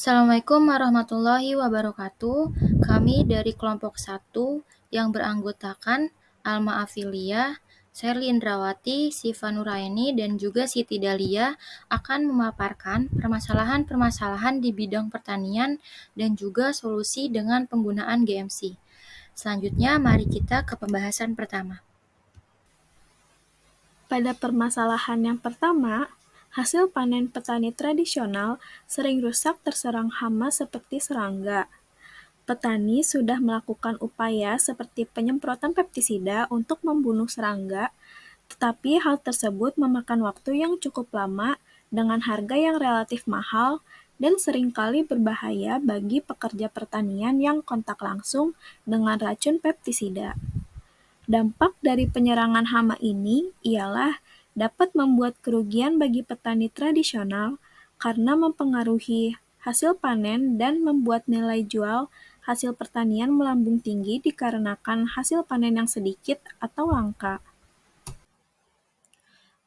Assalamualaikum warahmatullahi wabarakatuh. Kami dari kelompok 1 yang beranggotakan Alma Afilia, Sherly Indrawati, Siva Nuraini, dan juga Siti Dalia akan memaparkan permasalahan-permasalahan di bidang pertanian dan juga solusi dengan penggunaan GMC. Selanjutnya, mari kita ke pembahasan pertama. Pada permasalahan yang pertama, hasil panen petani tradisional sering rusak terserang hama seperti serangga. Petani sudah melakukan upaya seperti penyemprotan pestisida untuk membunuh serangga, tetapi hal tersebut memakan waktu yang cukup lama dengan harga yang relatif mahal dan seringkali berbahaya bagi pekerja pertanian yang kontak langsung dengan racun pestisida. Dampak dari penyerangan hama ini ialah dapat membuat kerugian bagi petani tradisional karena mempengaruhi hasil panen dan membuat nilai jual hasil pertanian melambung tinggi dikarenakan hasil panen yang sedikit atau langka.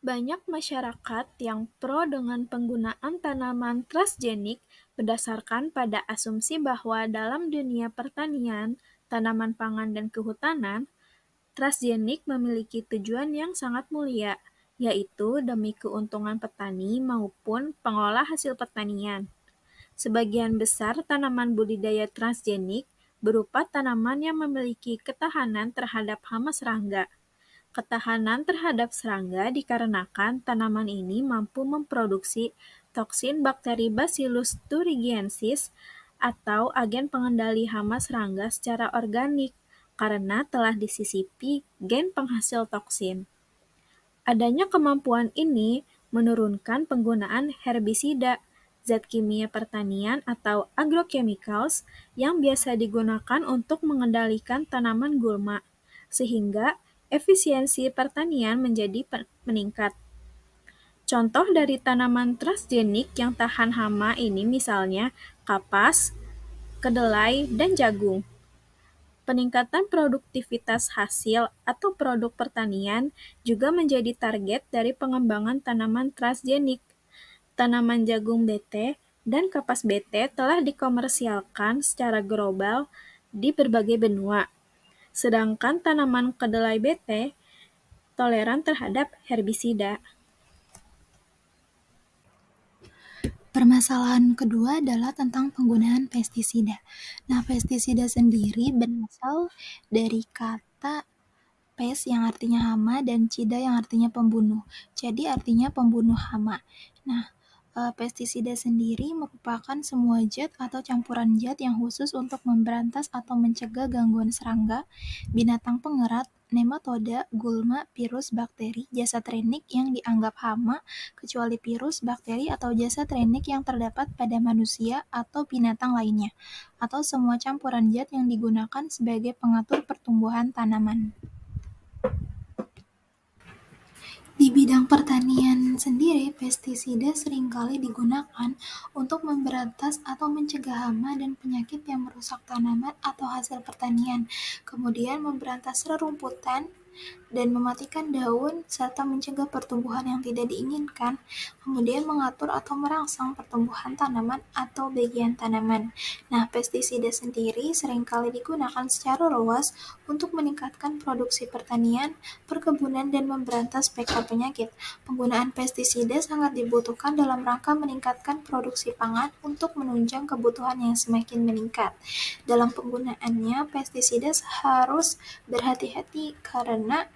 Banyak masyarakat yang pro dengan penggunaan tanaman transgenik berdasarkan pada asumsi bahwa dalam dunia pertanian, tanaman pangan, dan kehutanan, transgenik memiliki tujuan yang sangat mulia, yaitu demi keuntungan petani maupun pengolah hasil pertanian. Sebagian besar tanaman budidaya transgenik berupa tanaman yang memiliki ketahanan terhadap hama serangga. Ketahanan terhadap serangga dikarenakan tanaman ini mampu memproduksi toksin bakteri Bacillus thuringiensis atau agen pengendali hama serangga secara organik karena telah disisipi gen penghasil toksin. Adanya kemampuan ini menurunkan penggunaan herbisida, zat kimia pertanian atau agrochemicals yang biasa digunakan untuk mengendalikan tanaman gulma, sehingga efisiensi pertanian menjadi meningkat. Contoh dari tanaman transgenik yang tahan hama ini misalnya kapas, kedelai, dan jagung. Peningkatan produktivitas hasil atau produk pertanian juga menjadi target dari pengembangan tanaman transgenik. Tanaman jagung BT dan kapas BT telah dikomersialkan secara global di berbagai benua, sedangkan tanaman kedelai BT toleran terhadap herbisida. Permasalahan kedua adalah tentang penggunaan pestisida. Nah, pestisida sendiri berasal dari kata pes yang artinya hama dan cida yang artinya pembunuh. Jadi artinya pembunuh hama. Nah, pestisida sendiri merupakan semua zat atau campuran zat yang khusus untuk memberantas atau mencegah gangguan serangga, binatang pengerat, nematoda, gulma, virus, bakteri, jasad renik yang dianggap hama, kecuali virus, bakteri, atau jasad renik yang terdapat pada manusia atau binatang lainnya, atau semua campuran zat yang digunakan sebagai pengatur pertumbuhan tanaman. Di bidang pertanian sendiri, pestisida seringkali digunakan untuk memberantas atau mencegah hama dan penyakit yang merusak tanaman atau hasil pertanian, kemudian memberantas rerumputan dan mematikan daun, serta mencegah pertumbuhan yang tidak diinginkan, kemudian mengatur atau merangsang pertumbuhan tanaman atau bagian tanaman. Nah, pestisida sendiri seringkali digunakan secara luas untuk meningkatkan produksi pertanian, perkebunan, dan memberantas spektra penyakit. Penggunaan pestisida sangat dibutuhkan dalam rangka meningkatkan produksi pangan untuk menunjang kebutuhan yang semakin meningkat. Dalam penggunaannya, pestisida harus berhati-hati karena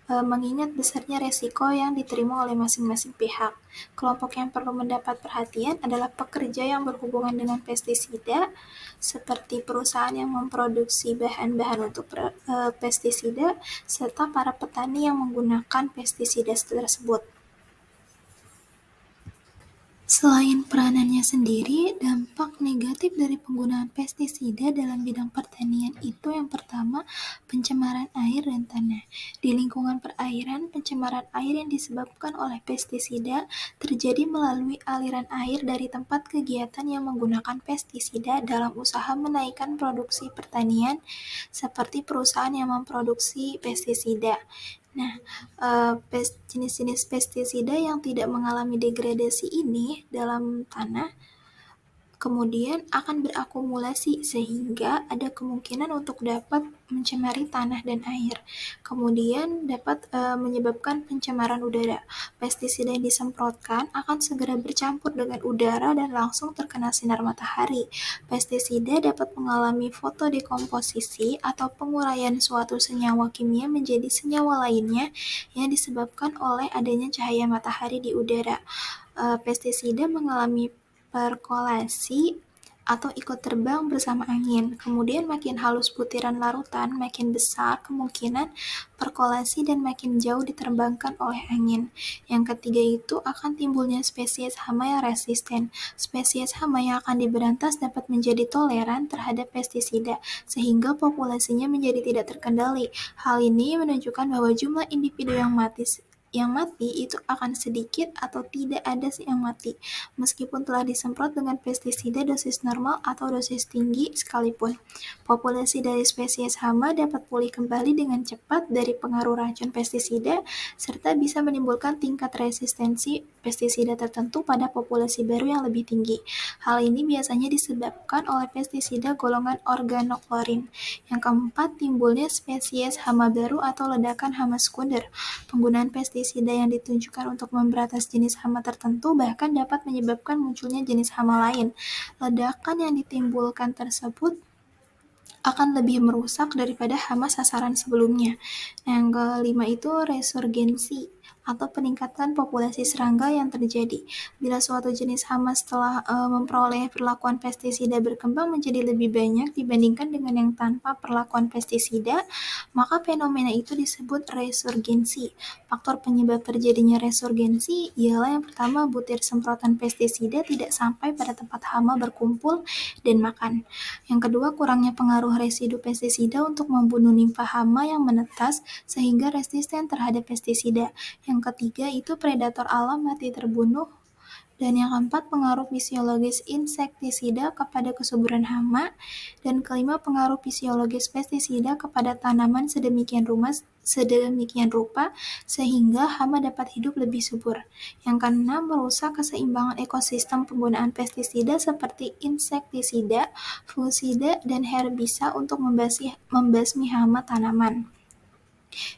mengingat besarnya resiko yang diterima oleh masing-masing pihak. Kelompok yang perlu mendapat perhatian adalah pekerja yang berhubungan dengan pestisida, seperti perusahaan yang memproduksi bahan-bahan untuk pestisida, serta para petani yang menggunakan pestisida tersebut. Selain peranannya sendiri, dampak negatif dari penggunaan pestisida dalam bidang pertanian itu yang pertama, pencemaran air dan tanah. Di lingkungan perairan, pencemaran air yang disebabkan oleh pestisida terjadi melalui aliran air dari tempat kegiatan yang menggunakan pestisida dalam usaha menaikkan produksi pertanian, seperti perusahaan yang memproduksi pestisida. Nah, jenis-jenis pestisida yang tidak mengalami degradasi ini dalam tanah kemudian akan berakumulasi sehingga ada kemungkinan untuk dapat mencemari tanah dan air. Kemudian dapat menyebabkan pencemaran udara. Pestisida yang disemprotkan akan segera bercampur dengan udara dan langsung terkena sinar matahari. Pestisida dapat mengalami fotodekomposisi atau penguraian suatu senyawa kimia menjadi senyawa lainnya yang disebabkan oleh adanya cahaya matahari di udara. Pestisida mengalami perkolasi atau ikut terbang bersama angin. Kemudian makin halus butiran larutan, makin besar kemungkinan perkolasi dan makin jauh diterbangkan oleh angin. Yang ketiga itu akan timbulnya spesies hama yang resisten. Spesies hama yang akan diberantas dapat menjadi toleran terhadap pestisida, sehingga populasinya menjadi tidak terkendali. Hal ini menunjukkan bahwa jumlah individu yang mati itu akan sedikit atau tidak ada yang mati, meskipun telah disemprot dengan pestisida dosis normal atau dosis tinggi sekalipun. Populasi dari spesies hama dapat pulih kembali dengan cepat dari pengaruh racun pestisida, serta bisa menimbulkan tingkat resistensi pestisida tertentu pada populasi baru yang lebih tinggi. Hal ini biasanya disebabkan oleh pestisida golongan organoklorin. Yang keempat, timbulnya spesies hama baru atau ledakan hama sekunder. Penggunaan pestisida yang ditujukan untuk memberantas jenis hama tertentu bahkan dapat menyebabkan munculnya jenis hama lain. Ledakan yang ditimbulkan tersebut akan lebih merusak daripada hama sasaran sebelumnya. Yang kelima itu resurgensi atau peningkatan populasi serangga yang terjadi. Bila suatu jenis hama setelah memperoleh perlakuan pestisida berkembang menjadi lebih banyak dibandingkan dengan yang tanpa perlakuan pestisida, maka fenomena itu disebut resurgensi. Faktor penyebab terjadinya resurgensi ialah yang pertama, butir semprotan pestisida tidak sampai pada tempat hama berkumpul dan makan. Yang kedua, kurangnya pengaruh residu pestisida untuk membunuh nimfa hama yang menetas sehingga resisten terhadap pestisida. Yang ketiga itu predator alam mati terbunuh. Dan yang keempat, pengaruh fisiologis insektisida kepada kesuburan hama. Dan kelima, pengaruh fisiologis pestisida kepada tanaman sedemikian rupa sehingga hama dapat hidup lebih subur. Yang keenam, merusak keseimbangan ekosistem penggunaan pestisida seperti insektisida, fungisida, dan herbisa untuk membasmi hama tanaman,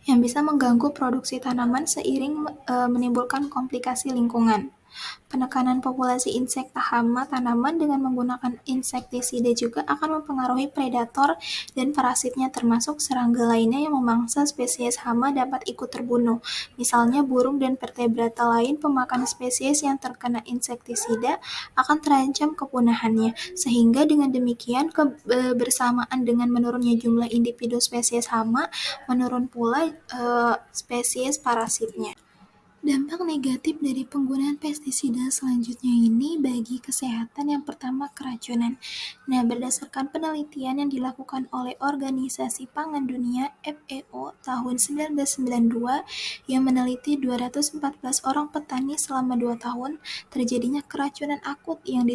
yang bisa mengganggu produksi tanaman seiring menimbulkan komplikasi lingkungan. Penekanan populasi insekta hama tanaman dengan menggunakan insektisida juga akan mempengaruhi predator dan parasitnya, termasuk serangga lainnya yang memangsa spesies hama dapat ikut terbunuh. Misalnya burung dan vertebrata lain pemakan spesies yang terkena insektisida akan terancam kepunahannya. Sehingga dengan demikian bersamaan dengan menurunnya jumlah individu spesies hama, menurun pula spesies parasitnya. Dampak negatif dari penggunaan pestisida selanjutnya ini bagi kesehatan, yang pertama keracunan. Nah, berdasarkan penelitian yang dilakukan oleh Organisasi Pangan Dunia (FAO) tahun 1992 yang meneliti 214 orang petani selama 2 tahun, terjadinya keracunan akut yang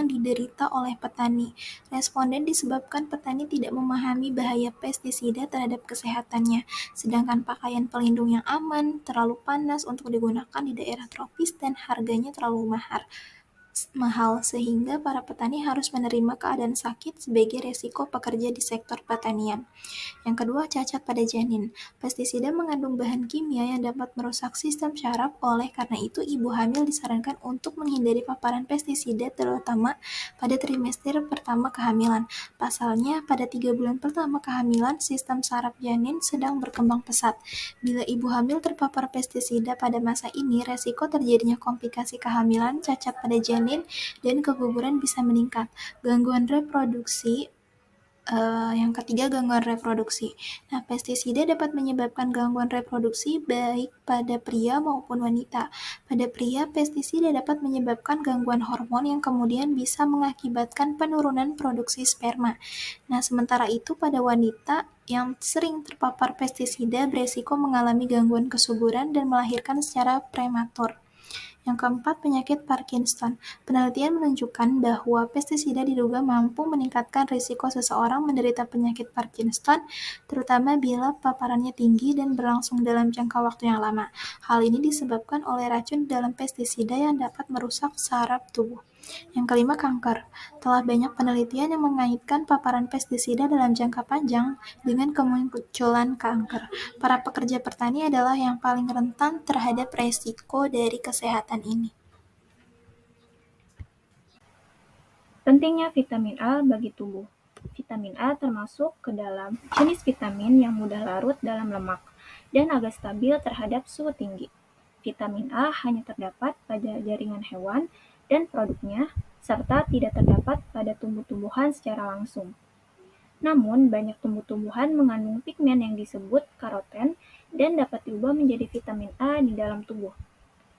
diderita oleh petani. Responden disebabkan petani tidak memahami bahaya pestisida terhadap kesehatannya, sedangkan pakaian pelindung yang aman, terlalu panas untuk digunakan di daerah tropis, dan harganya terlalu mahal sehingga para petani harus menerima keadaan sakit sebagai resiko pekerja di sektor pertanian. Yang kedua, cacat pada janin. Pestisida mengandung bahan kimia yang dapat merusak sistem syaraf, oleh karena itu ibu hamil disarankan untuk menghindari paparan pestisida terutama pada trimester pertama kehamilan. Pasalnya, pada 3 bulan pertama kehamilan, sistem saraf janin sedang berkembang pesat. Bila ibu hamil terpapar pestisida pada masa ini, resiko terjadinya komplikasi kehamilan, cacat pada janin, dan keguguran bisa meningkat. Gangguan reproduksi. Yang ketiga, gangguan reproduksi. Nah, pestisida dapat menyebabkan gangguan reproduksi baik pada pria maupun wanita. Pada pria, pestisida dapat menyebabkan gangguan hormon yang kemudian bisa mengakibatkan penurunan produksi sperma. Nah, sementara itu pada wanita yang sering terpapar pestisida beresiko mengalami gangguan kesuburan dan melahirkan secara prematur. Yang keempat, penyakit Parkinson. Penelitian menunjukkan bahwa pestisida diduga mampu meningkatkan risiko seseorang menderita penyakit Parkinson, terutama bila paparannya tinggi dan berlangsung dalam jangka waktu yang lama. Hal ini disebabkan oleh racun dalam pestisida yang dapat merusak saraf tubuh. Yang kelima, kanker. Telah banyak penelitian yang mengaitkan paparan pestisida dalam jangka panjang dengan kemunculan kanker. Para pekerja petani adalah yang paling rentan terhadap resiko dari kesehatan ini. Pentingnya vitamin A bagi tubuh. Vitamin A termasuk ke dalam jenis vitamin yang mudah larut dalam lemak dan agak stabil terhadap suhu tinggi. Vitamin A hanya terdapat pada jaringan hewan dan produknya, serta tidak terdapat pada tumbuh-tumbuhan secara langsung. Namun, banyak tumbuh-tumbuhan mengandung pigmen yang disebut karoten dan dapat diubah menjadi vitamin A di dalam tubuh.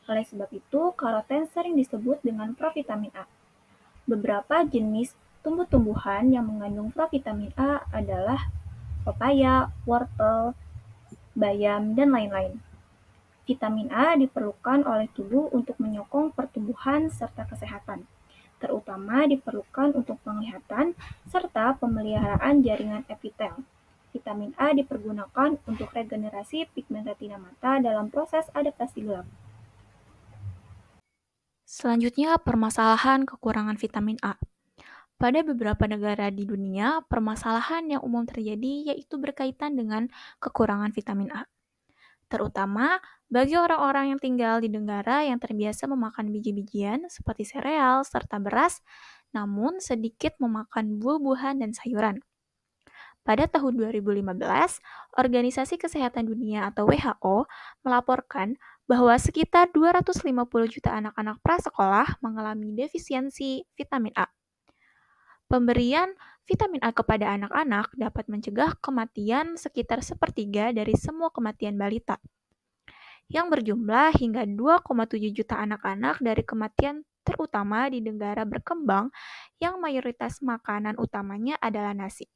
Oleh sebab itu, karoten sering disebut dengan provitamin A. Beberapa jenis tumbuh-tumbuhan yang mengandung provitamin A adalah pepaya, wortel, bayam, dan lain-lain. Vitamin A diperlukan oleh tubuh untuk menyokong pertumbuhan serta kesehatan, terutama diperlukan untuk penglihatan serta pemeliharaan jaringan epitel. Vitamin A dipergunakan untuk regenerasi pigmen retina mata dalam proses adaptasi gelap. Selanjutnya, permasalahan kekurangan vitamin A. Pada beberapa negara di dunia, permasalahan yang umum terjadi yaitu berkaitan dengan kekurangan vitamin A. Terutama bagi orang-orang yang tinggal di negara yang terbiasa memakan biji-bijian seperti sereal serta beras, namun sedikit memakan buah-buahan dan sayuran. Pada tahun 2015, Organisasi Kesehatan Dunia atau WHO melaporkan bahwa sekitar 250 juta anak-anak prasekolah mengalami defisiensi vitamin A. Pemberian vitamin A kepada anak-anak dapat mencegah kematian sekitar sepertiga dari semua kematian balita, yang berjumlah hingga 2,7 juta anak-anak dari kematian terutama di negara berkembang yang mayoritas makanan utamanya adalah nasi,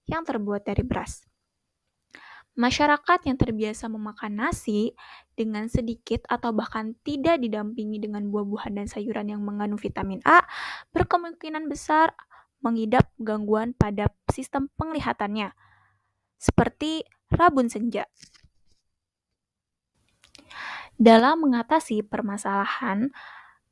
yang terbuat dari beras. Masyarakat yang terbiasa memakan nasi dengan sedikit atau bahkan tidak didampingi dengan buah-buahan dan sayuran yang mengandung vitamin A berkemungkinan besar mengidap gangguan pada sistem penglihatannya, seperti rabun senja. Dalam mengatasi permasalahan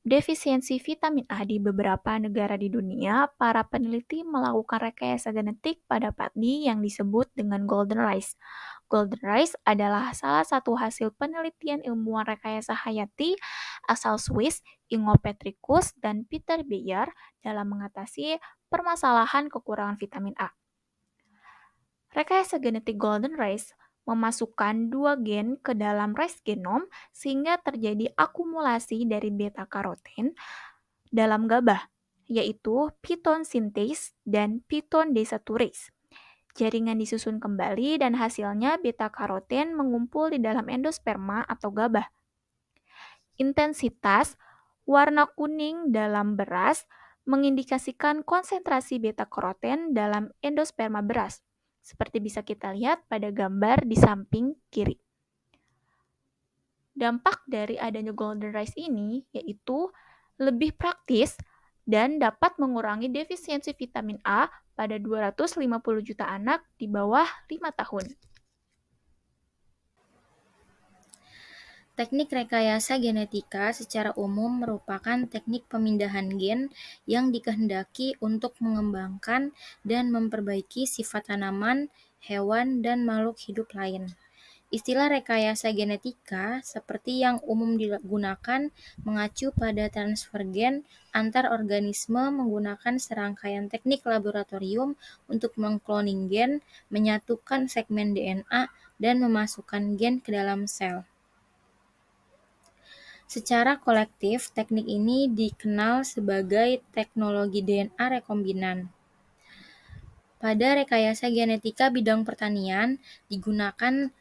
defisiensi vitamin A di beberapa negara di dunia, para peneliti melakukan rekayasa genetik pada padi yang disebut dengan golden rice. Golden rice adalah salah satu hasil penelitian ilmuwan rekayasa hayati asal Swiss, Ingo Petricus dan Peter Beyer dalam mengatasi permasalahan kekurangan vitamin A. Rekayasa genetik golden rice memasukkan dua gen ke dalam rice genom sehingga terjadi akumulasi dari beta-karoten dalam gabah, yaitu phyton synthase dan phyton desaturase. Jaringan disusun kembali dan hasilnya beta-karoten mengumpul di dalam endosperma atau gabah. Intensitas warna kuning dalam beras mengindikasikan konsentrasi beta-karoten dalam endosperma beras, seperti bisa kita lihat pada gambar di samping kiri. Dampak dari adanya golden rice ini yaitu lebih praktis dan dapat mengurangi defisiensi vitamin A pada 250 juta anak di bawah 5 tahun. Teknik rekayasa genetika secara umum merupakan teknik pemindahan gen yang dikehendaki untuk mengembangkan dan memperbaiki sifat tanaman, hewan, dan makhluk hidup lain. Istilah rekayasa genetika seperti yang umum digunakan mengacu pada transfer gen antar organisme menggunakan serangkaian teknik laboratorium untuk mengkloning gen, menyatukan segmen DNA, dan memasukkan gen ke dalam sel. Secara kolektif, teknik ini dikenal sebagai teknologi DNA rekombinan. Pada rekayasa genetika bidang pertanian, digunakan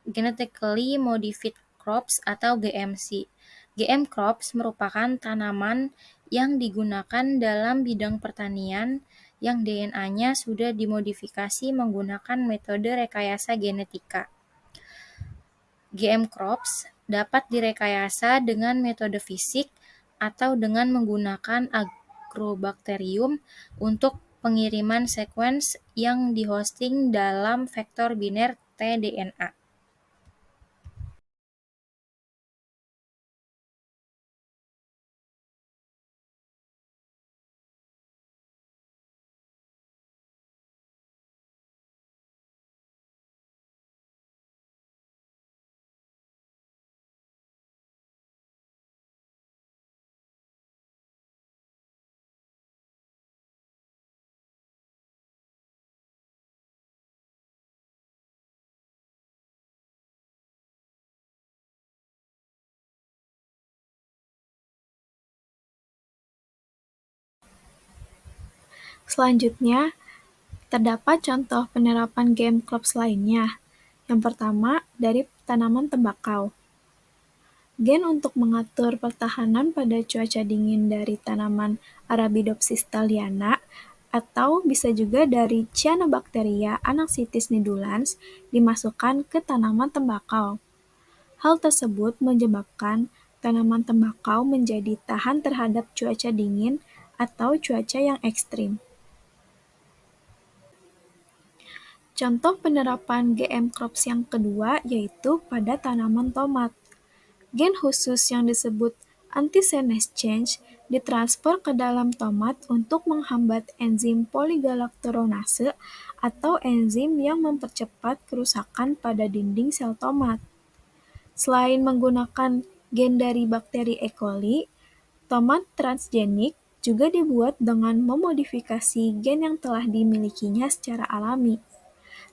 Genetically Modified Crops atau GMC. GM crops merupakan tanaman yang digunakan dalam bidang pertanian yang DNA-nya sudah dimodifikasi menggunakan metode rekayasa genetika. GM crops dapat direkayasa dengan metode fisik atau dengan menggunakan agrobakterium untuk pengiriman sekuens yang dihosting dalam vektor biner tDNA. Selanjutnya, terdapat contoh penerapan game crops lainnya. Yang pertama, dari tanaman tembakau. Gen untuk mengatur pertahanan pada cuaca dingin dari tanaman Arabidopsis thaliana atau bisa juga dari Cyanobacteria Anaxytis nidulans dimasukkan ke tanaman tembakau. Hal tersebut menyebabkan tanaman tembakau menjadi tahan terhadap cuaca dingin atau cuaca yang ekstrim. Contoh penerapan GM crops yang kedua yaitu pada tanaman tomat. Gen khusus yang disebut antisenase change ditransfer ke dalam tomat untuk menghambat enzim poligalaktoronase atau enzim yang mempercepat kerusakan pada dinding sel tomat. Selain menggunakan gen dari bakteri E. coli, tomat transgenik juga dibuat dengan memodifikasi gen yang telah dimilikinya secara alami.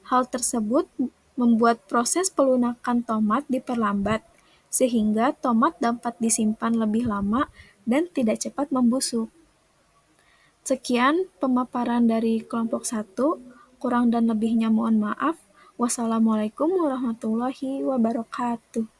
Hal tersebut membuat proses pelunakan tomat diperlambat, sehingga tomat dapat disimpan lebih lama dan tidak cepat membusuk. Sekian pemaparan dari kelompok 1, kurang dan lebihnya mohon maaf. Wassalamualaikum warahmatullahi wabarakatuh.